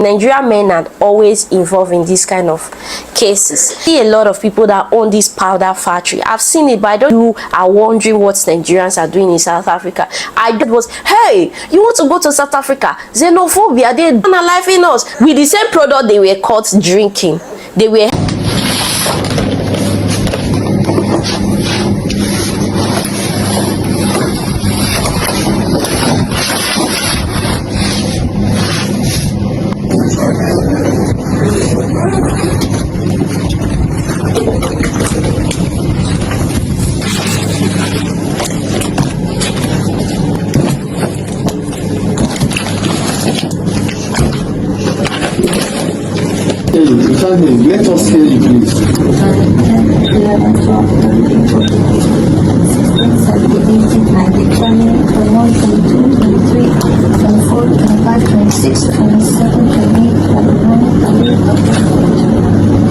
Nigerian men are always involved in this kind of cases. I see a lot of people that own this powder factory. I've seen it, but I don't know. You are wondering what Nigerians are doing in South Africa. I was, hey, you want to go to South Africa? Xenophobia, they're analyzing us with the same product they were caught drinking. They were. Let us hear you, please. 10, 11, 12, 13, 14, 15, 16, 17, 18, 19, 20, 21, 22, 23, 24, 25, 26, 27, 28, 29,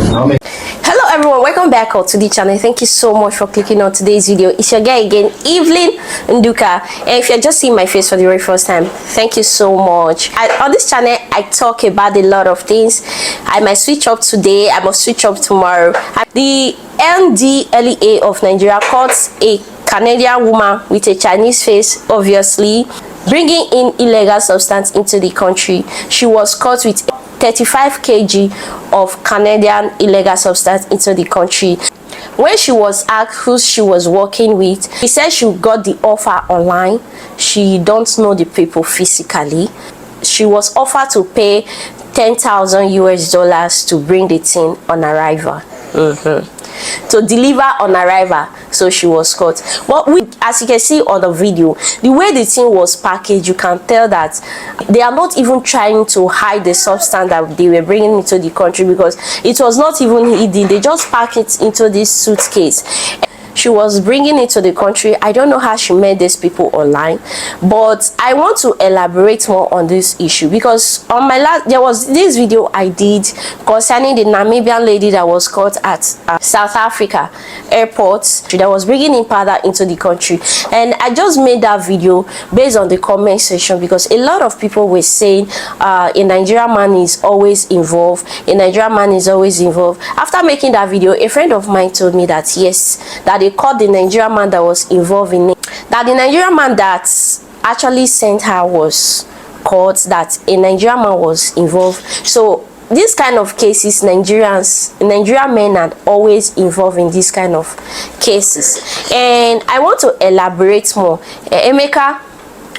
30. Hello everyone, welcome back to the channel. Thank you so much for clicking on today's video. It's your guy again, Evelyn Nduka, and if you're just seeing my face for the very first time, thank you so much. On this channel I talk about a lot of things. I might switch up today, I must switch up tomorrow. The NDLEA of Nigeria caught a Canadian woman with a Chinese face, obviously bringing in illegal substance into the country. She was caught with 35 kg of Canadian illegal substance into the country. When she was asked who she was working with, she said she got the offer online. She don't know the people physically. She was offered to pay 10,000 US dollars to bring the thing on arrival. To deliver on arrival, so she was caught. Well, as you can see on the video, the way the thing was packaged, you can tell that they are not even trying to hide the substance that they were bringing into the country, because it was not even hidden. They just packed it into this suitcase. She was bringing it to the country. I don't know how she met these people online, but I want to elaborate more on this issue, because on my last, there was this video I did concerning the Namibian lady that was caught at South Africa airport that was bringing in powder into the country, and I just made that video based on the comment section, because a lot of people were saying a Nigerian man is always involved. A Nigerian man is always involved. After making that video, a friend of mine told me that yes, that they caught the Nigerian man that was involved in it, that the Nigerian man that actually sent her was caught, that a Nigerian man was involved. So this kind of cases, Nigerian men are always involved in this kind of cases, and I want to elaborate more. Emeka,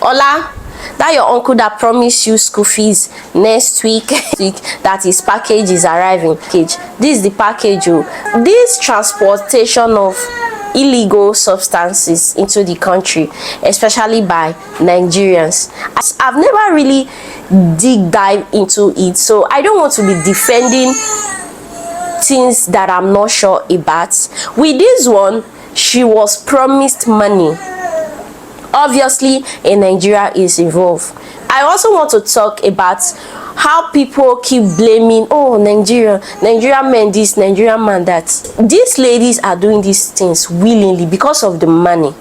Ola, that your uncle that promised you school fees next week, that his package is arriving. This is the package. This transportation of illegal substances into the country, especially by Nigerians, I've never really dive into it, so I don't want to be defending things that I'm not sure about. With this one, she was promised money. Obviously a Nigeria is involved. I also want to talk about how people keep blaming, oh, Nigerian men this, Nigerian man that. These ladies are doing these things willingly because of the money.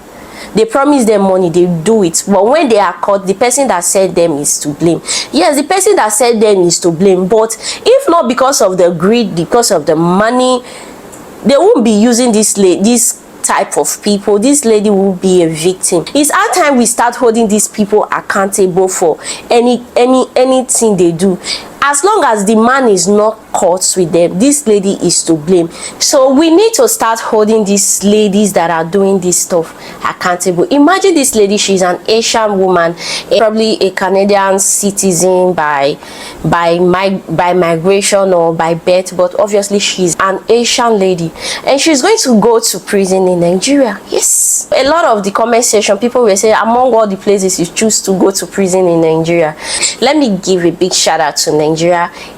They promise them money, they do it, but when they are caught, the person that said them is to blame. Yes, the person that said them is to blame, but if not because of the greed, because of the money, they won't be using this type of people. This lady will be a victim. It's our time we start holding these people accountable for anything they do. As long as the man is not caught with them, this lady is to blame. So we need to start holding these ladies that are doing this stuff accountable. Imagine this lady, she's an Asian woman, probably a Canadian citizen by migration or by birth, but obviously she's an Asian lady, and she's going to go to prison in Nigeria. Yes, a lot of the comment section, people will say, among all the places you choose to go to prison in Nigeria, let me give a big shout out to Nigeria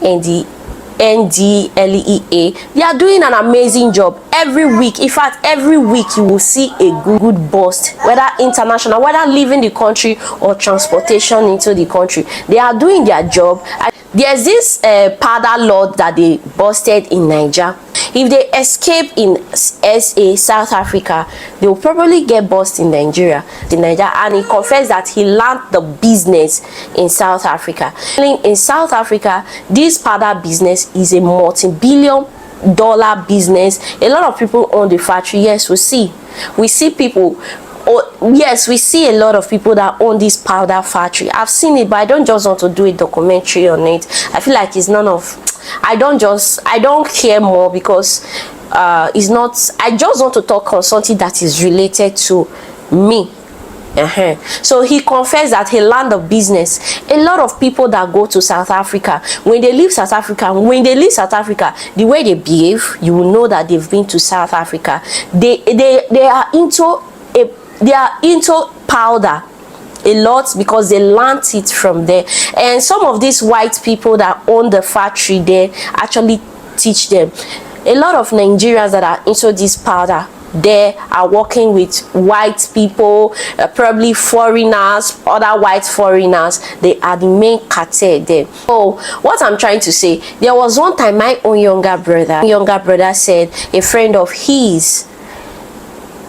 and the NDLEA. They are doing an amazing job every week. In fact, every week you will see a good bust, whether international, whether leaving the country or transportation into the country. They are doing their job. There's this powder lord that they busted in Nigeria. If they escape in SA, South Africa, they will probably get bust in Nigeria. And he confessed that he learned the business in South Africa. In South Africa, this powder business is a multi-billion-dollar business. A lot of people own the factory. Yes, we see people. Yes, we see a lot of people that own this powder factory. I've seen it, but I don't just want to do a documentary on it. I feel like it's none of, I don't care more, because it's not, I just want to talk on something that is related to me. So he confessed that he learned the business. A lot of people that go to South Africa, when they leave South Africa, the way they behave, you will know that they've been to South Africa. They are into powder a lot, because they learned it from there. And some of these white people that own the factory there actually teach them. A lot of Nigerians that are into this powder, they are working with white people, probably foreigners, other white foreigners. They are the main cartel there. So what I'm trying to say, there was one time my own younger brother said a friend of his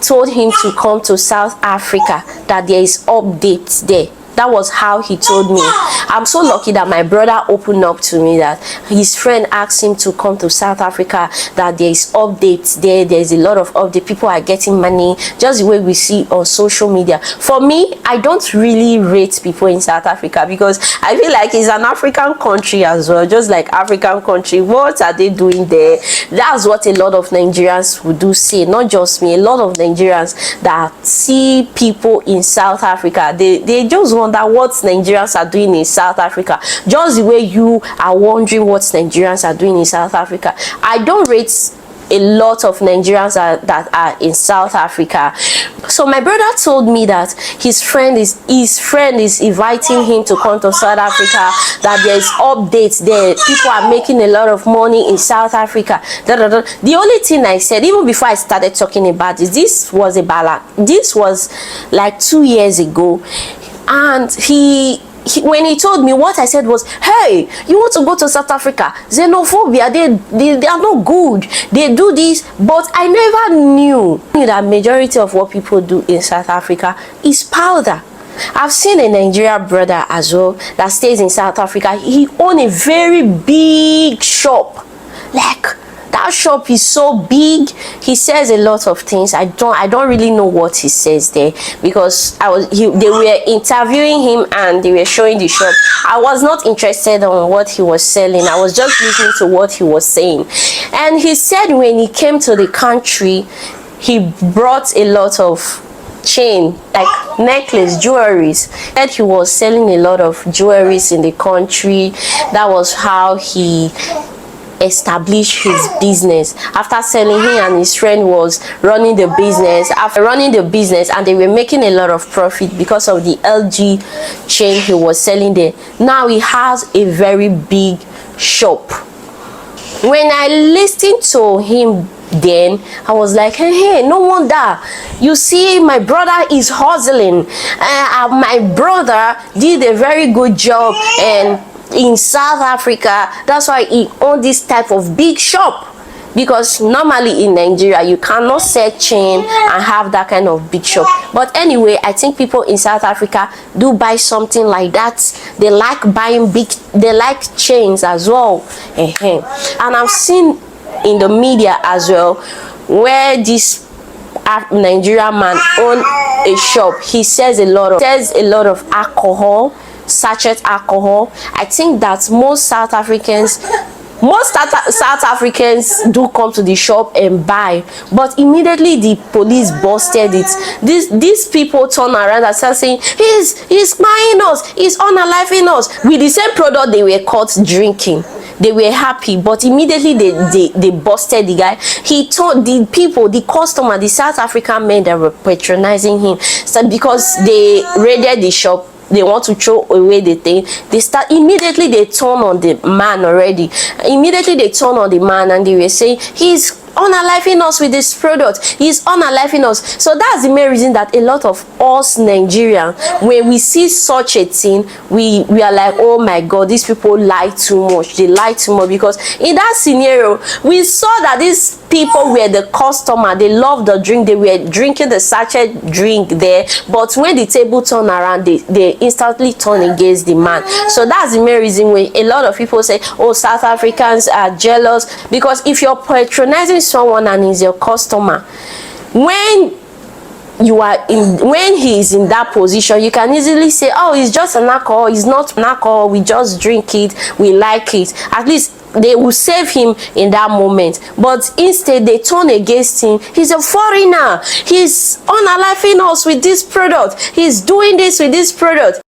told him to come to South Africa, that there is updates there. That was how he told me. I'm so lucky that my brother opened up to me that his friend asked him to come to South Africa, that there is updates there. There's a lot of updates. People are getting money, just the way we see on social media. For me, I don't really rate people in South Africa, because I feel like it's an African country as well, just like African country. What are they doing there? That's what a lot of Nigerians would do say, not just me. A lot of Nigerians that see people in South Africa, they just wonder what Nigerians are doing in South Africa, just the way you are wondering what Nigerians are doing in South Africa. I don't rate a lot of Nigerians that are in South Africa. So my brother told me that his friend is inviting him to come to South Africa, that there's updates there, people are making a lot of money in South Africa. The only thing I said, even before I started talking about this was like 2 years ago. And when he told me, what I said was, hey, you want to go to South Africa? Xenophobia, they are not good. They do this. But I never knew that majority of what people do in South Africa is powder. I've seen a Nigerian brother as well that stays in South Africa. He owns a very big shop. Like, that shop is so big. He says a lot of things. I don't really know what he says there, because they were interviewing him and they were showing the shop. I was not interested on what he was selling. I was just listening to what he was saying. And he said when he came to the country, he brought a lot of chain, like necklace, jewelries, and he was selling a lot of jewelries in the country. That was how he establish his business. After selling, he and his friend was running the business. After running the business, and they were making a lot of profit because of the LG chain he was selling there. Now he has a very big shop. When I listened to him then, I was like, hey, no wonder. You see, my brother is hustling. My brother did a very good job and in South Africa, that's why he owned this type of big shop, because normally in Nigeria you cannot sell chain and have that kind of big shop. But anyway, I think people in South Africa do buy something like that. They like buying they like chains as well. And I've seen in the media as well where this Nigerian man own a shop. He sells a lot of alcohol, sachet alcohol. I think that most South Africans do come to the shop and buy, but immediately the police busted it. These people turn around and start saying he's buying us, he's unaliving us with the same product they were caught drinking. They were happy, but immediately they busted the guy. He told the people, the customer, the South African men that were patronizing him, so because they raided the shop, they want to throw away the thing, they turn on the man already. Immediately they turn on the man and they were saying he's unaliving us with this product, he's unaliving us. So that's the main reason that a lot of us Nigerians, when we see such a thing, we are like, oh my god, these people lie too much, they lie too much. Because in that scenario, we saw that these people were the customer, they loved the drink, they were drinking the sachet drink there, but when the table turned around, they instantly turn against the man. So that's the main reason why a lot of people say, oh, South Africans are jealous. Because if you're patronizing someone and he's your customer, when he is in that position, you can easily say, oh, it's just an alcohol, it's not an alcohol, we just drink it, we like it. At least they will save him in that moment. But instead they turn against him. He's a foreigner, he's unaliving us with this product, he's doing this with this product.